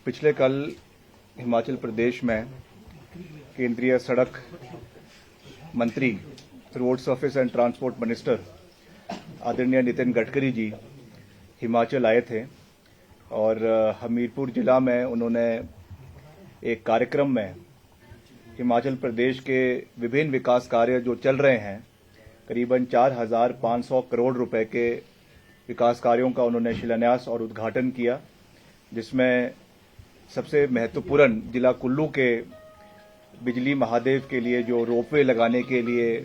पिछले कल हिमाचल प्रदेश में केंद्रीय सड़क मंत्री, road surface and transport minister आदरणीय नितिन गडकरी जी हिमाचल आए थे और हमीरपुर जिला में उन्होंने एक कार्यक्रम में हिमाचल प्रदेश के विभिन्न विकास कार्य जो चल रहे हैं, करीबन 4,500 करोड़ रुपए के विकास कार्यों का उन्होंने शिलान्यास और उद्घाटन किया, जिसमें सबसे महत्वपूर्ण जिला कुल्लू के बिजली महादेव के लिए जो रोपवे लगाने के लिए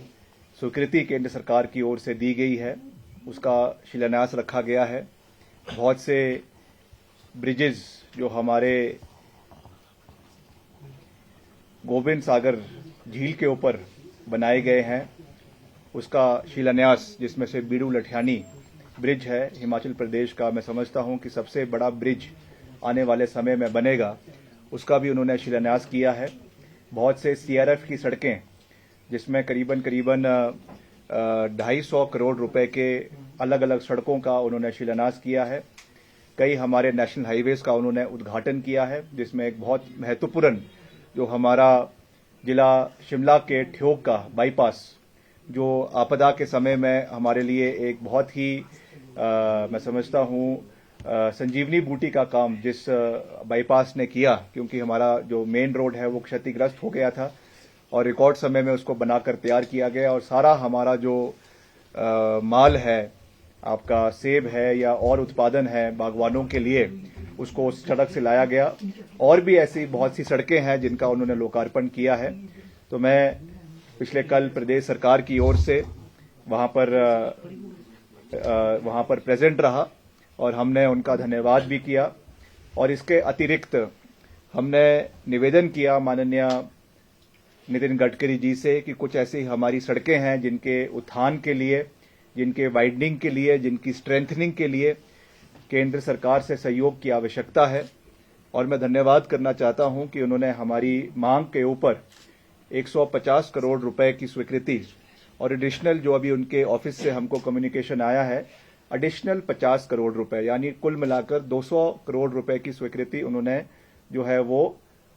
स्वीकृति केंद्र सरकार की ओर से दी गई है, उसका शिलान्यास रखा गया है। बहुत से ब्रिजेस जो हमारे गोविंद सागर झील के ऊपर बनाए गए हैं, उसका शिलान्यास, जिसमें से बीड़ू लठियानी ब्रिज है हिमाचल प्रदेश का, मैं समझता हूं कि सबसे बड़ा ब्रिज आने वाले समय में बनेगा, उसका भी उन्होंने शिलान्यास किया है। बहुत से सीआरएफ की सड़कें, जिसमें करीबन 250 करोड़ रुपए के अलग अलग सड़कों का उन्होंने शिलान्यास किया है। कई हमारे नेशनल हाईवेज का उन्होंने उद्घाटन किया है, जिसमें एक बहुत महत्वपूर्ण जो हमारा जिला शिमला के ठियोग का बाईपास, जो आपदा के समय में हमारे लिए एक बहुत ही मैं समझता हूं संजीवनी बूटी का काम जिस बाईपास ने किया, क्योंकि हमारा जो मेन रोड है वो क्षतिग्रस्त हो गया था और रिकॉर्ड समय में उसको बनाकर तैयार किया गया और सारा हमारा जो माल है, आपका सेब है या और उत्पादन है बागवानों के लिए, उसको उस सड़क से लाया गया। और भी ऐसी बहुत सी सड़कें हैं जिनका उन्होंने लोकार्पण किया है। तो मैं पिछले कल प्रदेश सरकार की ओर से वहां पर प्रेजेंट रहा और हमने उनका धन्यवाद भी किया। और इसके अतिरिक्त हमने निवेदन किया माननीय नितिन गडकरी जी से कि कुछ ऐसी हमारी सड़कें हैं जिनके उत्थान के लिए, जिनके वाइडनिंग के लिए, जिनकी स्ट्रेंथनिंग के लिए केंद्र सरकार से सहयोग की आवश्यकता है। और मैं धन्यवाद करना चाहता हूं कि उन्होंने हमारी मांग के ऊपर 150 करोड़ रुपए की स्वीकृति और एडिशनल जो अभी उनके ऑफिस से हमको कम्युनिकेशन आया है, एडिशनल 50 करोड़ रुपए, यानी कुल मिलाकर 200 करोड़ रुपए की स्वीकृति उन्होंने जो है वो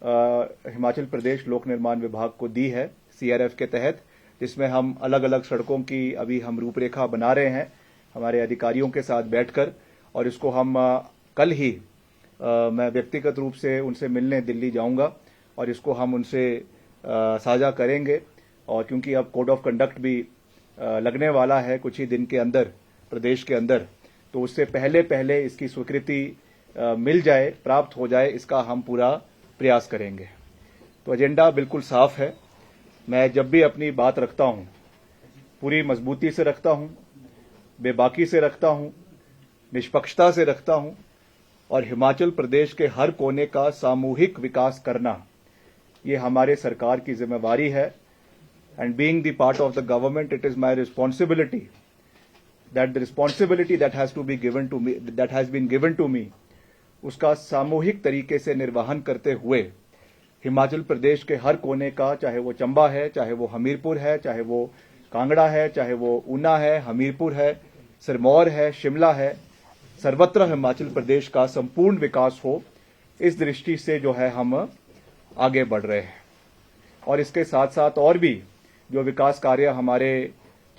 हिमाचल प्रदेश लोक निर्माण विभाग को दी है सीआरएफ के तहत, जिसमें हम अलग अलग सड़कों की अभी हम रूपरेखा बना रहे हैं हमारे अधिकारियों के साथ बैठकर। और इसको हम कल ही मैं व्यक्तिगत रूप से उनसे मिलने दिल्ली जाऊंगा और इसको हम उनसे साझा करेंगे। और क्योंकि अब कोड ऑफ कंडक्ट भी लगने वाला है कुछ ही दिन के अंदर प्रदेश के अंदर, तो उससे पहले इसकी स्वीकृति मिल जाए, प्राप्त हो जाए, इसका हम पूरा प्रयास करेंगे। तो एजेंडा बिल्कुल साफ है। मैं जब भी अपनी बात रखता हूं, पूरी मजबूती से रखता हूं, बेबाकी से रखता हूं, निष्पक्षता से रखता हूं और हिमाचल प्रदेश के हर कोने का सामूहिक विकास करना, ये हमारे सरकार की जिम्मेवारी है। And being the part of the government, it is my responsibility that the responsibility that has been given to me, उसका सामूहिक तरीके से निर्वहन करते हुए हिमाचल प्रदेश के हर कोने का, चाहे वो चंबा है, चाहे वो हमीरपुर है, चाहे वो कांगड़ा है, चाहे वो ऊना है, हमीरपुर है, सिरमौर है, शिमला है, सर्वत्र हिमाचल प्रदेश का संपूर्ण विकास हो, इस दृष्टि से जो है हम आगे बढ़ रहे हैं। और इसके साथ साथ और भी जो विकास कार्य हमारे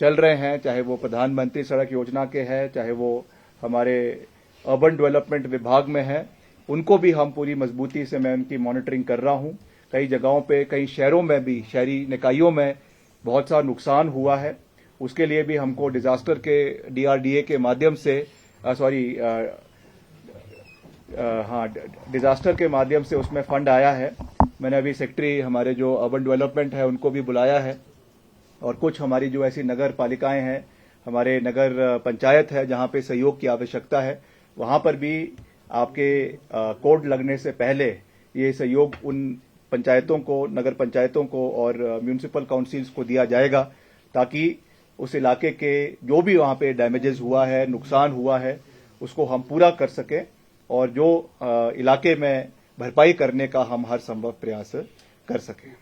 चल रहे हैं, चाहे वो प्रधानमंत्री सड़क योजना के हैं, चाहे वो हमारे अर्बन डेवलपमेंट विभाग में है, उनको भी हम पूरी मजबूती से मैं उनकी मॉनिटरिंग कर रहा हूं। कई जगहों पे, कई शहरों में भी, शहरी निकायों में बहुत सा नुकसान हुआ है, उसके लिए भी हमको डिजास्टर के डीआरडीए के माध्यम से डिजास्टर के माध्यम से उसमें फंड आया है। मैंने अभी सेक्रेटरी हमारे जो अर्बन डेवलपमेंट है उनको भी बुलाया है और कुछ हमारी जो ऐसी नगर पालिकाएं हैं, हमारे नगर पंचायत है जहां पे सहयोग की आवश्यकता है, वहां पर भी आपके कोड लगने से पहले ये सहयोग उन पंचायतों को, नगर पंचायतों को और म्यूनिसिपल काउंसिल्स को दिया जाएगा, ताकि उस इलाके के जो भी वहां पे डैमेजेस हुआ है, नुकसान हुआ है, उसको हम पूरा कर सकें और जो इलाके में भरपाई करने का हम हर संभव प्रयास कर सकें।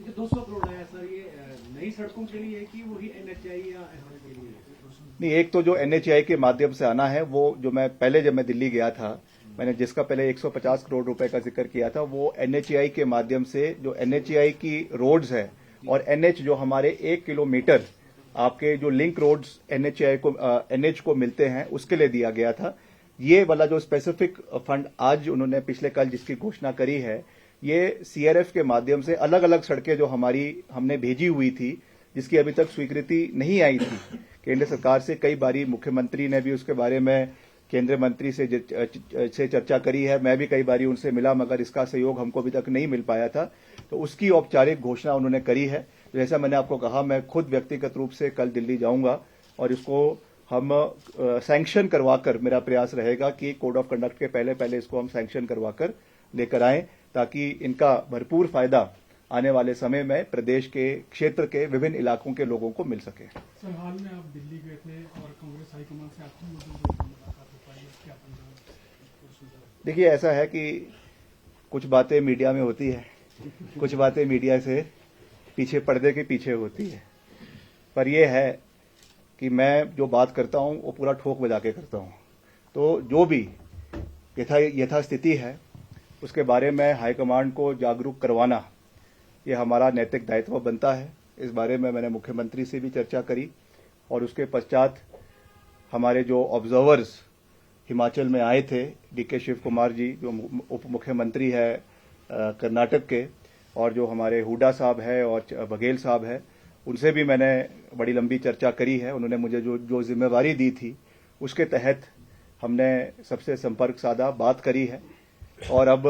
200 करोड़ है सर, ये नई सड़कों के लिए कि वही एनएचआई या के लिए? नहीं, एक तो जो एनएचआई के माध्यम से आना है, वो जो मैं पहले जब मैं दिल्ली गया था मैंने जिसका पहले 150 करोड़ रुपए का जिक्र किया था, वो एनएचएआई के माध्यम से जो एनएचएआई की रोड्स है और एनएच जो हमारे 1 किलोमीटर आपके जो लिंक रोड्स एनएच को मिलते हैं उसके लिए दिया गया था। ये वाला जो स्पेसिफिक फंड आज उन्होंने पिछले कल जिसकी घोषणा करी है, ये सीआरएफ के माध्यम से अलग अलग सड़कें जो हमने भेजी हुई थी, जिसकी अभी तक स्वीकृति नहीं आई थी केंद्र सरकार से। कई बारी मुख्यमंत्री ने भी उसके बारे में केंद्रीय मंत्री से चर्चा करी है, मैं भी कई बारी उनसे मिला, मगर इसका सहयोग हमको अभी तक नहीं मिल पाया था। तो उसकी औपचारिक घोषणा उन्होंने करी है। जैसा मैंने आपको कहा, मैं खुद व्यक्तिगत रूप से कल दिल्ली जाऊंगा और इसको हम सैंक्शन करवाकर, मेरा प्रयास रहेगा कि कोड ऑफ कंडक्ट के पहले इसको हम सैंक्शन करवाकर लेकर आएं, ताकि इनका भरपूर फायदा आने वाले समय में प्रदेश के क्षेत्र के विभिन्न इलाकों के लोगों को मिल सके। सर, हाल में आप दिल्ली गए थे और कांग्रेस हाईकमान से आपकी मुलाकात हो पाई, क्या देखिए, ऐसा है कि कुछ बातें मीडिया में होती है, कुछ बातें मीडिया से पीछे, पर्दे के पीछे होती है। पर यह है कि मैं जो बात करता हूं वो पूरा ठोक बजा के करता हूं। तो जो भी यथास्थिति है उसके बारे में हाईकमांड को जागरूक करवाना ये हमारा नैतिक दायित्व बनता है। इस बारे में मैंने मुख्यमंत्री से भी चर्चा करी और उसके पश्चात हमारे जो ऑब्जर्वर्स हिमाचल में आए थे, डीके शिव कुमार जी जो उप मुख्यमंत्री है कर्नाटक के, और जो हमारे हुडा साहब है और बघेल साहब है, उनसे भी मैंने बड़ी लंबी चर्चा करी है। उन्होंने मुझे जो जिम्मेवारी दी थी उसके तहत हमने सबसे संपर्क साधा, बात करी है और अब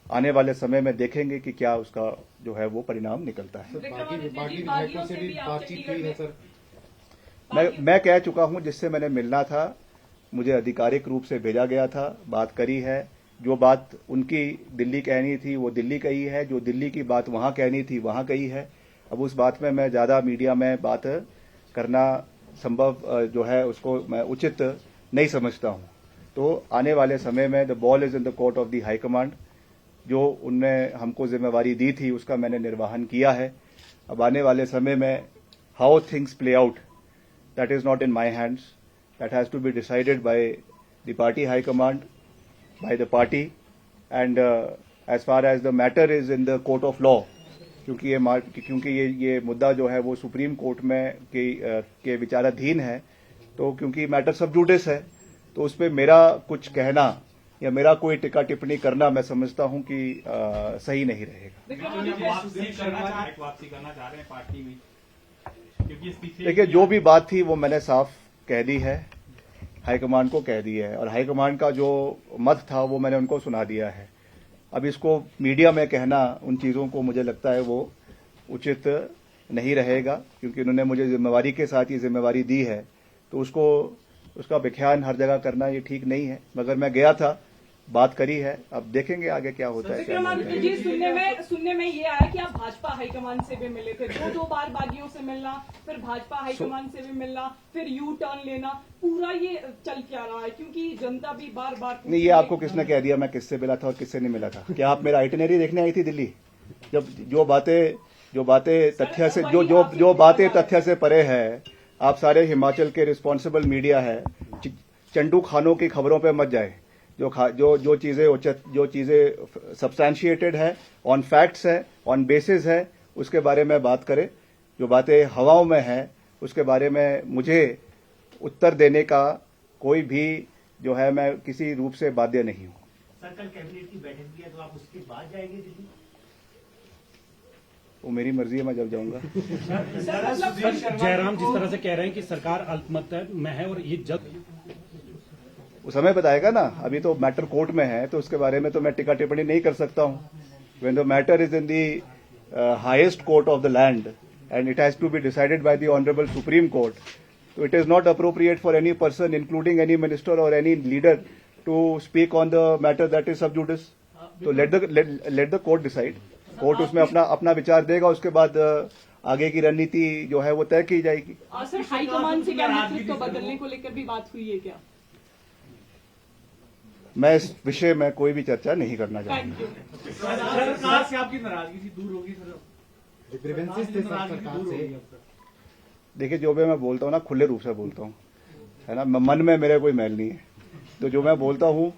आने वाले समय में देखेंगे कि क्या उसका जो है वो परिणाम निकलता है। बाकी विधायकों से भी बातचीत हुई है सर? मैं कह चुका हूं, जिससे मैंने मिलना था मुझे आधिकारिक रूप से भेजा गया था, बात करी है। जो बात उनकी दिल्ली कहनी थी वो दिल्ली कही है, जो दिल्ली की बात वहां कहनी थी वहां कही है। अब उस बात में मैं ज्यादा मीडिया में बात करना संभव जो है उसको मैं उचित नहीं समझता हूं। तो आने वाले समय में the ball is in the court of the high command. जो उनने हमको जिम्मेवारी दी थी उसका मैंने निर्वहन किया है। अब आने वाले समय में how things play out, that is not in my hands, that has to be decided by the party high command, by the party, and as far as the matter is in the court of law, क्योंकि ये मुद्दा जो है वो supreme court में के विचाराधीन है। तो क्योंकि मैटर सब जुडिस है तो उस पर मेरा कुछ कहना या मेरा कोई टिक्का टिप्पणी करना मैं समझता हूं कि सही नहीं रहेगा। वापसी करना चाह रहे हैं पार्टी में, क्योंकि देखिए, जो भी बात थी वो मैंने साफ कह दी है, हाईकमांड को कह दी है, और हाईकमांड का जो मत था वो मैंने उनको सुना दिया है। अब इसको मीडिया में कहना उन चीजों को मुझे लगता है वो उचित नहीं रहेगा, क्योंकि उन्होंने मुझे जिम्मेवारी के साथ ये जिम्मेवारी दी है, तो उसका व्याख्यान हर जगह करना ये ठीक नहीं है। मगर मैं गया था, बात करी है, अब देखेंगे आगे क्या होता है। विक्रमादित्य जी, सुनने में ये आया कि आप भाजपा हाईकमान से भी मिले थे, दो बार बागियों से मिलना, फिर भाजपा हाईकमान से भी मिलना, फिर यू टर्न लेना, पूरा ये चल क्या रहा है? क्योंकि जनता भी बार बार नहीं, ये आपको किसने कह दिया मैं किससे मिला था और किससे नहीं मिला था? क्या आप मेरा आइटिनरी देखने आई थी दिल्ली? जब जो बातें तथ्य से जो बातें तथ्य से परे है, आप सारे हिमाचल के रिस्पॉन्सिबल मीडिया है, चंडू खानों की खबरों पे मत जाए। जो चीजें सब्सटैंशिएटेड है, ऑन फैक्ट्स है, ऑन बेसिस है, उसके बारे में बात करें। जो बातें हवाओं में है उसके बारे में मुझे उत्तर देने का कोई भी जो है, मैं किसी रूप से बाध्य नहीं हूं। सर, कल कैबिनेट की बैठक भी है, तो आप उसके बाद जाएंगे दिल्ली? वो मेरी मर्जी है, मैं जब जाऊंगा। जयराम जिस तरह से कह रहे हैं कि सरकार अल्पमत में है और ये जल्द वो समय बताएगा ना। अभी तो मैटर कोर्ट में है, तो उसके बारे में तो मैं टिक्का टिप्पणी नहीं कर सकता हूं। When the matter is in the highest court of the land and it has to be decided by the honourable Supreme Court, so it is not appropriate for any person, including any minister or any leader, to speak on the matter that is sub judice. So let the court decide. Court उसमें अपना विचार देगा, उसके बाद आगे की रणनीति जो है वो तय की जाएगी। सर, हाईकमान से क्या नेतृत्व बदलने को लेकर भी बात हुई है क्या? मैं इस विषय में कोई भी चर्चा नहीं करना चाहूंगा। सरकार से आपकी नाराजगी थी दूर होगी सर? ग्रीवेंसेस थे सरकार से। देखिए, जो भी मैं बोलता हूँ ना, खुले रूप से बोलता हूँ, है ना, मन में मेरे कोई मैल नहीं है। तो जो मैं बोलता हूँ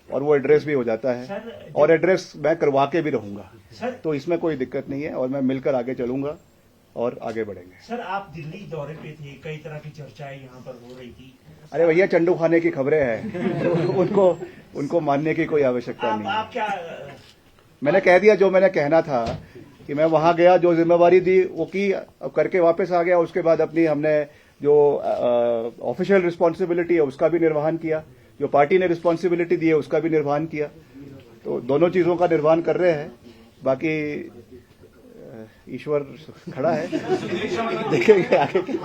और वो एड्रेस भी हो जाता है सर, और एड्रेस मैं करवा के भी रहूंगा। सर तो इसमें कोई दिक्कत नहीं है और मैं मिलकर आगे चलूंगा और आगे बढ़ेंगे। सर आप दिल्ली दौरे पे थे, कई तरह की चर्चाएं यहाँ पर हो रही थी। अरे भैया, चंडू खाने की खबरें हैं उनको मानने की कोई आवश्यकता नहीं है। आप क्या मैंने कह दिया जो मैंने कहना था कि मैं वहां गया, जो जिम्मेवारी दी वो की, अब करके वापस आ गया। उसके बाद अपनी हमने जो ऑफिशियल रिस्पॉन्सिबिलिटी है उसका भी निर्वहन किया, जो पार्टी ने रिस्पॉन्सिबिलिटी दी है उसका भी निर्वहन किया। तो दोनों चीजों का निर्वहन कर रहे हैं। बाकी ईश्वर खड़ा है, देखेंगे आगे क्या।